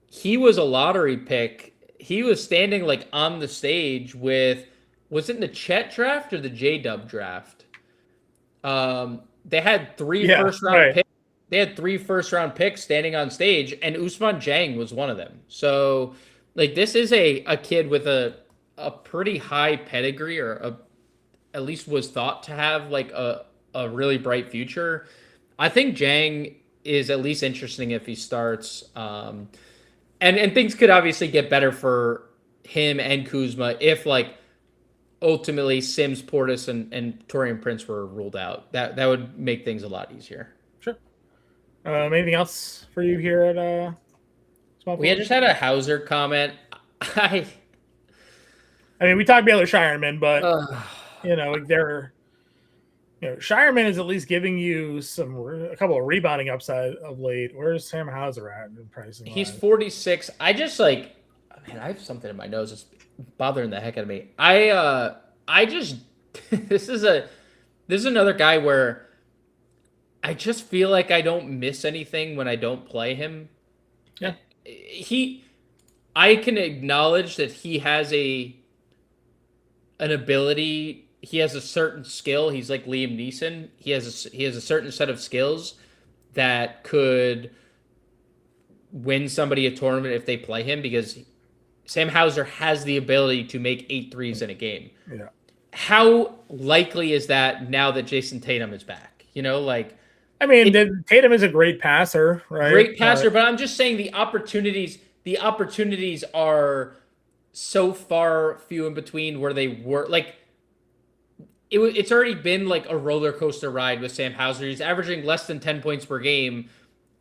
he was a lottery pick. He was standing like on the stage with, was it in the Chet draft or the J-Dub draft? They had 3 first-round picks. They had 3 first-round picks standing on stage, and Usman Jang was one of them. So, like, this is a kid with a pretty high pedigree, or at least was thought to have like a really bright future. I think Jang is at least interesting if he starts. And things could obviously get better for him and Kuzma if like ultimately Sims, Portis, and Taurean Prince were ruled out. That would make things a lot easier.
Sure. Anything else for you here at Small
We had just had a Hauser comment.
I mean, we talked about the Shireman, but Shireman is at least giving you a couple of rebounding upside of late. Where's Sam Hauser at in pricing?
He's 46. I just like, man, I have something in my nose. It's bothering the heck out of me. I just this is another guy where I just feel like I don't miss anything when I don't play him.
Yeah.
I can acknowledge that he has an ability. He has a certain skill. He's like Liam Neeson. He has a certain set of skills that could win somebody a tournament if they play him, because Sam Hauser has the ability to make 8 threes in a game.
Yeah.
How likely is that now that Jason Tatum is back?
Tatum is a great passer, right?
Great passer, but I'm just saying the opportunities are so far few in between where they were. Like, it's already been like a roller coaster ride with Sam Hauser. He's averaging less than 10 points per game,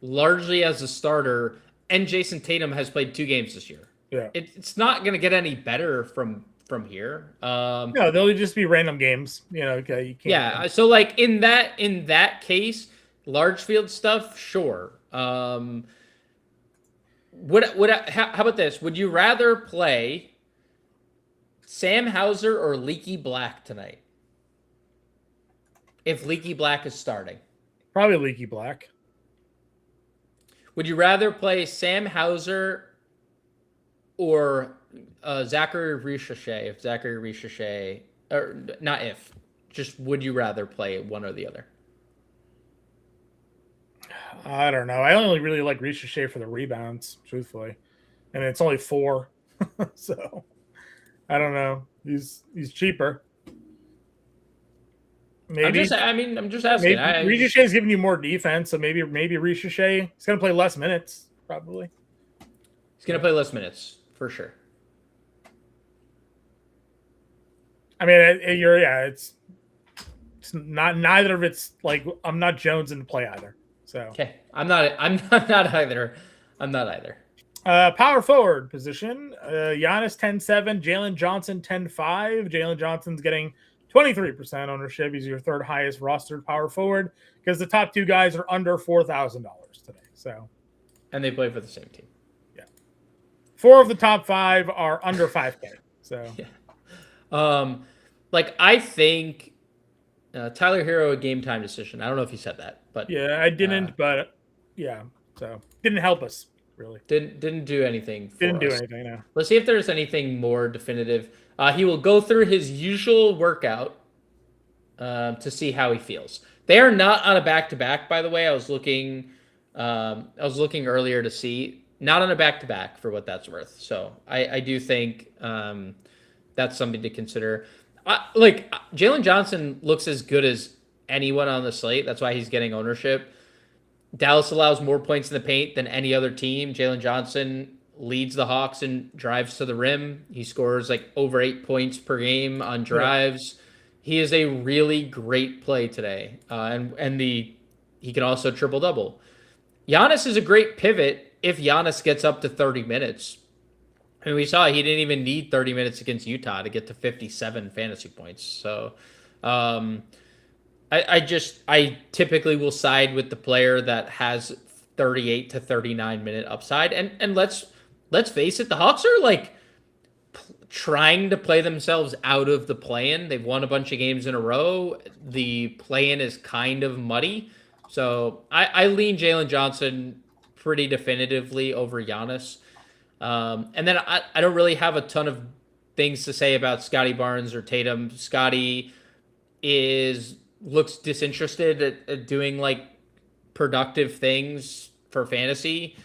largely as a starter, and Jason Tatum has played 2 games this year.
Yeah.
It's not going to get any better from here.
No, they'll just be random games. Okay, you can't.
Yeah, so like in that case, large field stuff, sure. How about this? Would you rather play Sam Hauser or Leaky Black tonight? If Leaky Black is starting.
Probably Leaky Black.
Would you rather play Sam Hauser or Zachary Ricochet? If Zachary Ricochet, or not if, just would you rather play one or the other?
I don't know. I only really like Ricochet for the rebounds, truthfully. And it's only 4. So I don't know. He's cheaper.
I'm
Maybe.
just asking.
Maybe Ricochet's giving you more defense, so maybe Ricochet. He's gonna play less minutes, probably.
He's gonna play less minutes for sure.
I mean, it's not neither of it's like I'm not Jones in play either. So
okay, I'm not either. I'm not either.
Power forward position: Giannis 10-7, Jalen Johnson 10-5. Jalen Johnson's getting 23% ownership. He's your third highest rostered power forward because the top two guys are under $4,000 today. So,
and they play for the same team.
Yeah, 4 of the top 5 are under 5K. So
yeah, like I think Tyler Hero a game time decision. I don't know if you said that, but
yeah, I didn't. But yeah, so didn't help us really.
Didn't do anything.
Didn't do anything. No.
Let's see if there's anything more definitive. He will go through his usual workout to see how he feels. They are not on a back-to-back, by the way. I was looking earlier to see. Not on a back-to-back for what that's worth. So I do think that's something to consider. Like Jalen Johnson looks as good as anyone on the slate. That's why he's getting ownership. Dallas allows more points in the paint than any other team. Jalen Johnson leads the Hawks in drives to the rim. He scores like over 8 points per game on drives. Yeah. He is a really great play today. He can also triple-double. Giannis is a great pivot if Giannis gets up to 30 minutes. I mean, we saw he didn't even need 30 minutes against Utah to get to 57 fantasy points. So I typically will side with the player that has 38 to 39 minute upside. And let's face it, the Hawks are like trying to play themselves out of the play-in. They've won a bunch of games in a row. The play-in is kind of muddy. So I lean Jalen Johnson pretty definitively over Giannis. And then I don't really have a ton of things to say about Scotty Barnes or Tatum. Scotty looks disinterested at doing like productive things for fantasy.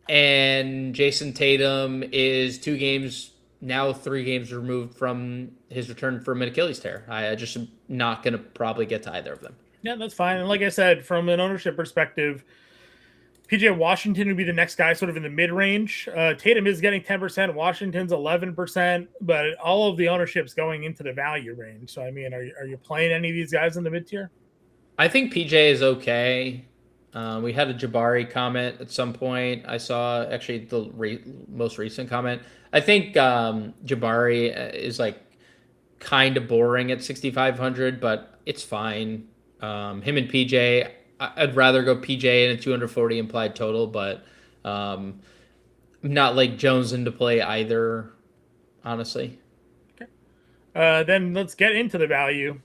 And Jason Tatum is 3 games removed from his return from an Achilles tear. I just am not going to probably get to either of them.
Yeah, that's fine. And like I said, from an ownership perspective, PJ Washington would be the next guy sort of in the mid-range. Tatum is getting 10%. Washington's 11%. But all of the ownership's going into the value range. So, I mean, are you playing any of these guys in the mid-tier?
I think PJ is okay. We had a Jabari comment at some point. I saw actually the most recent comment. I think Jabari is like kind of boring at 6,500, but it's fine. Him and PJ, I'd rather go PJ in a 240 implied total, but not like Jones into play either, honestly.
Okay. Then let's get into the value.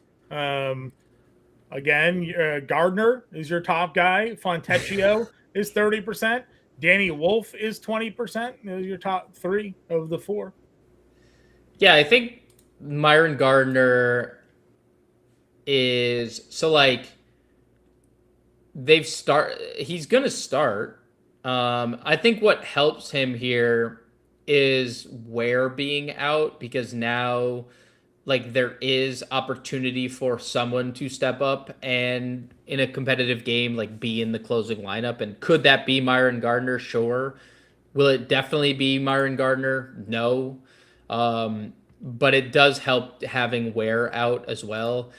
Again, Gardner is your top guy. Fontecchio is 30%. Danny Wolf is 20%. Those are your top 3 of the 4.
Yeah, I think Myron Gardner is so like he's gonna start. I think what helps him here is Ware being out, because now like there is opportunity for someone to step up and in a competitive game like be in the closing lineup. And could that be Myron Gardner? Sure. Will it definitely be Myron Gardner? No. But it does help having Ware out as well.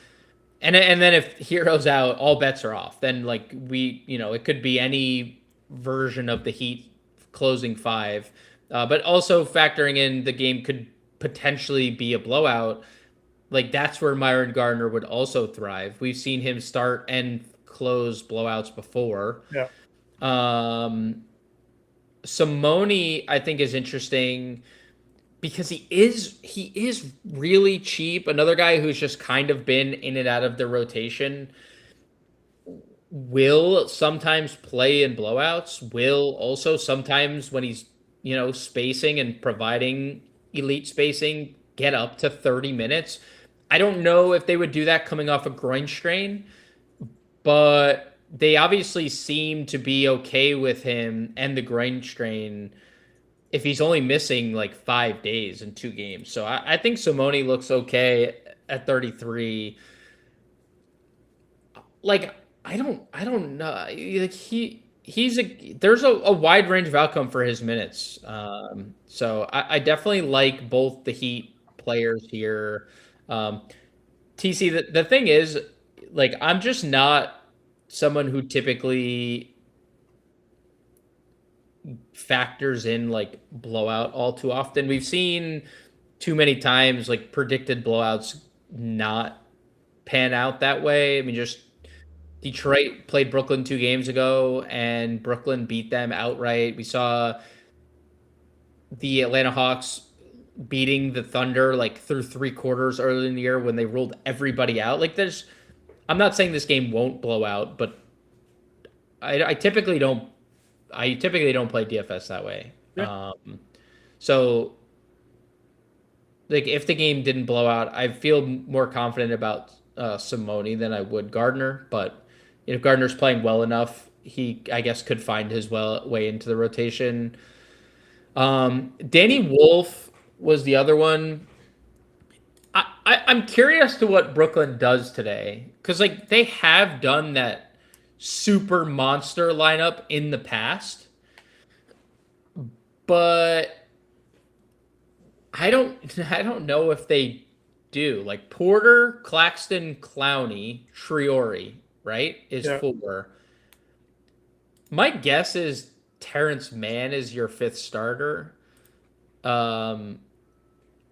And then if Hero's out, all bets are off. Then like it could be any version of the Heat closing 5. But also factoring in the game could potentially be a blowout. Like that's where Myron Gardner would also thrive. We've seen him start and close blowouts before.
Yeah.
Simone, I think, is interesting because he is really cheap. Another guy who's just kind of been in and out of the rotation. Will sometimes play in blowouts. Will also sometimes when he's spacing and providing elite spacing, get up to 30 minutes. I don't know if they would do that coming off a groin strain, but they obviously seem to be okay with him and the groin strain if he's only missing like 5 days in 2 games. So I think Simone looks okay at 33. Like I don't know. Like there's a wide range of outcome for his minutes. So I definitely like both the Heat players here. TC, the thing is, like, I'm just not someone who typically factors in like blowout all too often. We've seen too many times like predicted blowouts not pan out that way. I mean, just Detroit played Brooklyn 2 games ago and Brooklyn beat them outright. We saw the Atlanta Hawks beating the Thunder like through 3 quarters early in the year when they ruled everybody out. Like I'm not saying this game won't blow out, but I typically don't. I typically don't play DFS that way.
Yeah.
So like if the game didn't blow out, I feel more confident about Simone than I would Gardner. But if Gardner's playing well enough, he I guess could find his way into the rotation. Danny Wolf was the other one. I'm curious to what Brooklyn does today because like they have done that super monster lineup in the past, but I don't know if they do. Like Porter, Claxton, Clowney, Triori, right? Is
Yeah.
4. My guess is Terrence Mann is your 5th starter. And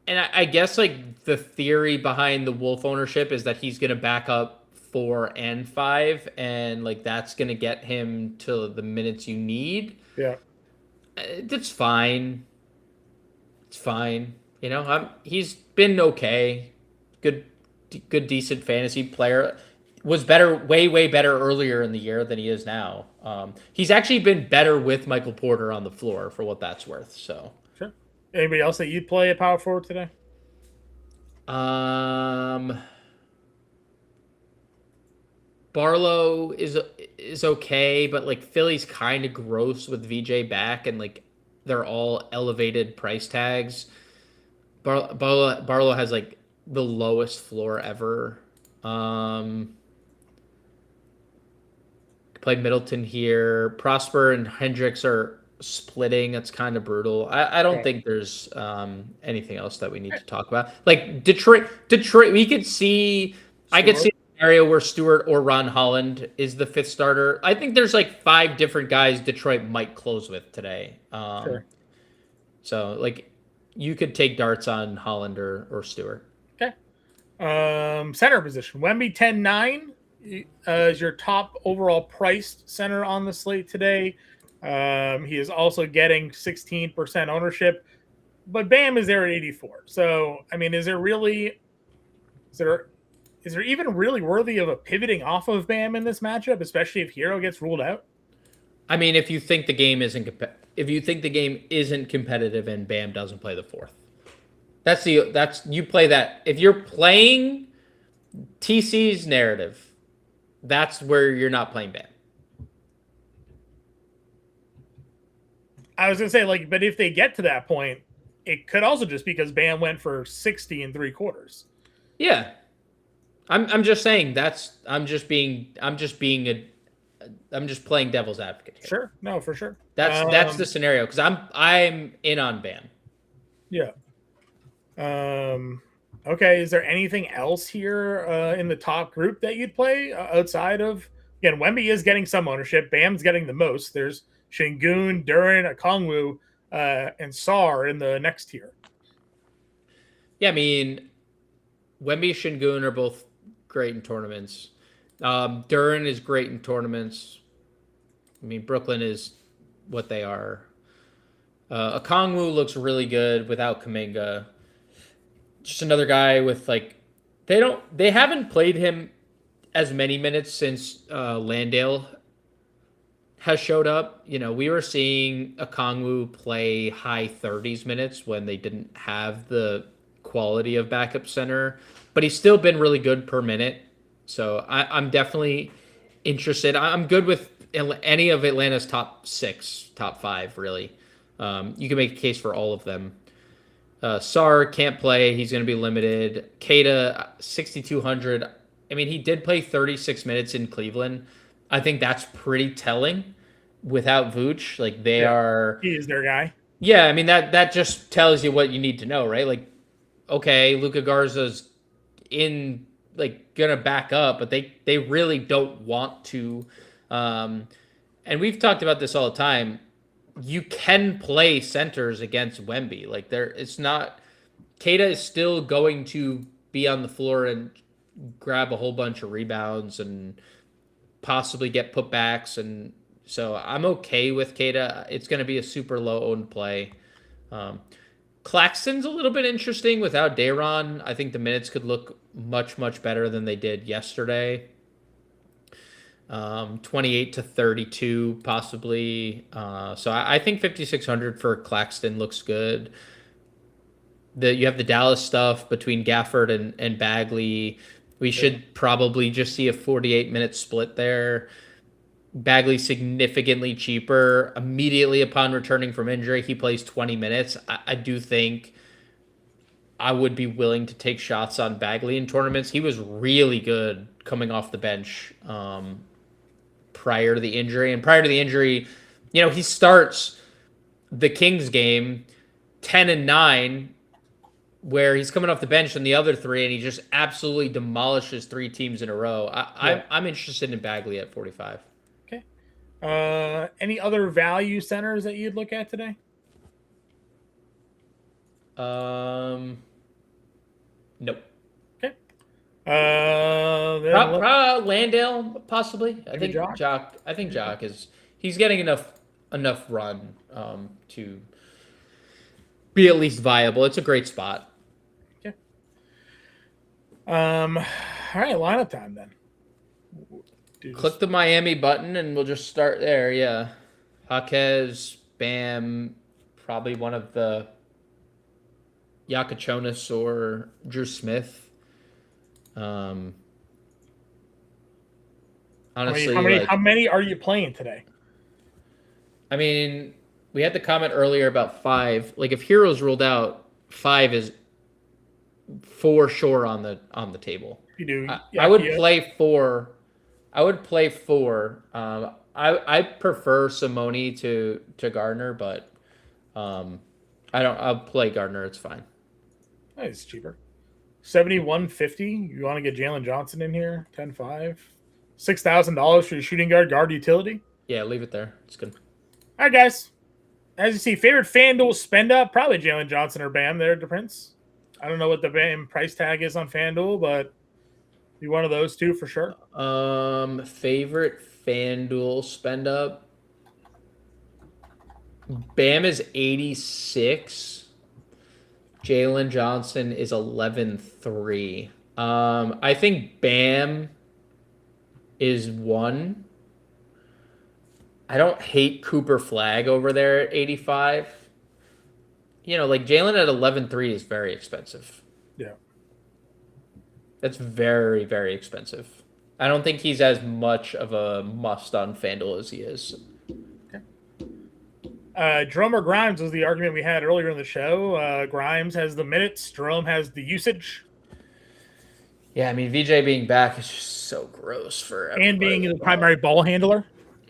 I guess like the theory behind the Wolf ownership is that he's gonna back up 4 and 5, and like that's gonna get him to the minutes you need.
Yeah.
That's fine. It's fine. He's been okay. Good, decent fantasy player. Was better, way better earlier in the year than he is now. He's actually been better with Michael Porter on the floor for what that's worth. So,
Sure. Anybody else that you'd play at power forward today?
Barlow is okay, but like Philly's kind of gross with VJ back, and like they're all elevated price tags. Barlow has like the lowest floor ever. Played Middleton here. Prosper and Hendricks are splitting. That's kind of brutal. I don't think there's anything else that we need to talk about. Like Detroit, we could see. I could see a scenario where Stewart or Ron Holland is the 5th starter. I think there's like 5 different guys Detroit might close with today.
Sure.
So like you could take darts on Holland or Stewart.
Okay. Center position. Wemby 10-9 is your top overall priced center on the slate today. He is also getting 16% ownership, but Bam is there at 84. So, I mean, is there even really worthy of a pivoting off of Bam in this matchup, especially if Hero gets ruled out?
I mean, if you think the game isn't competitive and Bam doesn't play the 4th, you play that. If you're playing TC's narrative, that's where you're not playing Bam.
I was gonna say, like, but if they get to that point, it could also just because Bam went for 60 and 3/4.
Yeah, I'm just saying I'm just playing devil's advocate here.
Sure, no, for sure.
That's the scenario because I'm in on Bam.
Yeah. Okay. Is there anything else here in the top group that you'd play outside of again? Wemby is getting some ownership. Bam's getting the most. There's Şengün, Duren, Okongwu, and Sarr in the next tier.
Yeah, I mean, Wemby, Şengün are both great in tournaments. Duren is great in tournaments. I mean, Brooklyn is what they are. Okongwu looks really good without Kuminga. Just another guy with like they haven't played him as many minutes since Landale has showed up. We were seeing Okongwu play high 30s minutes when they didn't have the quality of backup center, but he's still been really good per minute. So I'm definitely interested. I'm good with any of Atlanta's top 6, top 5, really. You can make a case for all of them. Sar can't play. He's going to be limited. Keita, 6,200. I mean, he did play 36 minutes in Cleveland. I think that's pretty telling without Vooch. Like, they are...
He is their guy.
Yeah, I mean, that just tells you what you need to know, right? Like, okay, Luka Garza's in, like, going to back up, but they really don't want to. And we've talked about this all the time. You can play centers against Wemby. Like, it's not... Keita is still going to be on the floor and grab a whole bunch of rebounds and possibly get putbacks. And so I'm okay with Keita. It's going to be a super low-owned play. Claxton's a little bit interesting without Day'Ron. I think the minutes could look much, much better than they did yesterday. 28 to 32 possibly. So I think 5,600 for Claxton looks good. You have the Dallas stuff between Gafford and Bagley. We should probably just see a 48-minute split there. Bagley significantly cheaper. Immediately upon returning from injury, he plays 20 minutes. I do think I would be willing to take shots on Bagley in tournaments. He was really good coming off the bench prior to the injury. And prior to the injury, he starts the Kings game 10-9, where he's coming off the bench in the other three, and he just absolutely demolishes 3 teams in a row. I'm interested in Bagley at 45.
Okay. Any other value centers that you'd look at today?
Nope.
Okay.
Landale possibly. I think Jock. I think Jock he's getting enough run to be at least viable. It's a great spot.
Okay. All right, lineup time then.
Click the Miami button and we'll just start there. Yeah, Jaquez, Bam, probably one of the Yakachonis or Drew Smith. Honestly,
how many are you playing today?
I mean, we had the comment earlier about 5. Like, if Hero's ruled out, 5 is for sure on the table.
You do.
I would play 4. I would play 4. I prefer Simone to Gardner, but I'll play Gardner. It's fine.
It's cheaper. 7,150. You want to get Jalen Johnson in here? 10-5. $6,000 for your shooting guard utility.
Yeah, leave it there. It's good.
All right, guys. As you see, favorite FanDuel spend up, probably Jalen Johnson or Bam there, Prince. I don't know what the Bam price tag is on FanDuel, but be one of those two for sure.
Favorite FanDuel spend up. Bam is 86. Jalen Johnson is 11.3. I think Bam is 1. I don't hate Cooper Flag over there at 85. Like Jalen at 11.3 is very expensive.
Yeah.
That's very, very expensive. I don't think he's as much of a must on FanDuel as he is.
Jerome or Grimes was the argument we had earlier in the show. Grimes has the minutes. Jerome has the usage.
Yeah, I mean, VJ being back is just so gross for everybody.
And being the primary ball handler.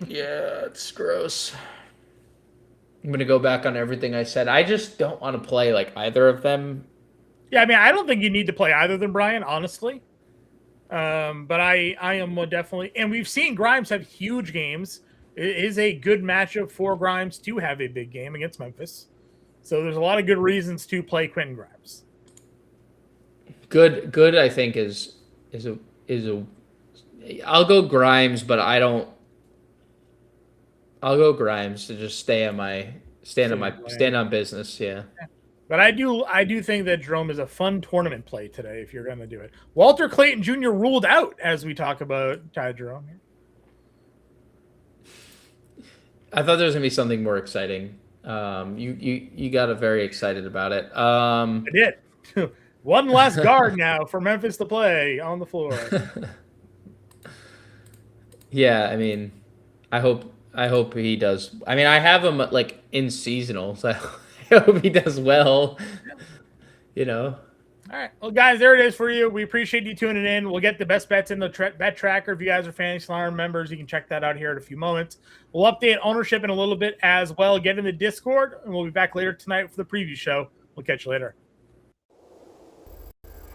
Yeah, it's gross. I'm going to go back on everything I said. I just don't want to play like either of them.
Yeah, I mean, I don't think you need to play either of them, Brian, honestly. But I am definitely... And we've seen Grimes have huge games. It is a good matchup for Grimes to have a big game against Memphis. So there's a lot of good reasons to play Quentin Grimes.
Good. I think is a. I'll go Grimes, but I don't. I'll go Grimes to just stand on business. Yeah.
But I do think that Jerome is a fun tournament play today if you're going to do it. Walter Clayton Jr. ruled out as we talk about Ty Jerome here.
I thought there was gonna be something more exciting. You got very excited about it.
I did. One less guard now for Memphis to play on the floor.
Yeah, I mean, I hope I hope he does. I mean, I have him like in seasonal, so I hope he does well. You know.
All right. Well, guys, there it is for you. We appreciate you tuning in. We'll get the best bets in the bet tracker. If you guys are Fantasy Alarm members, you can check that out here in a few moments. We'll update ownership in a little bit as well. Get in the Discord, and we'll be back later tonight for the preview show. We'll catch you later.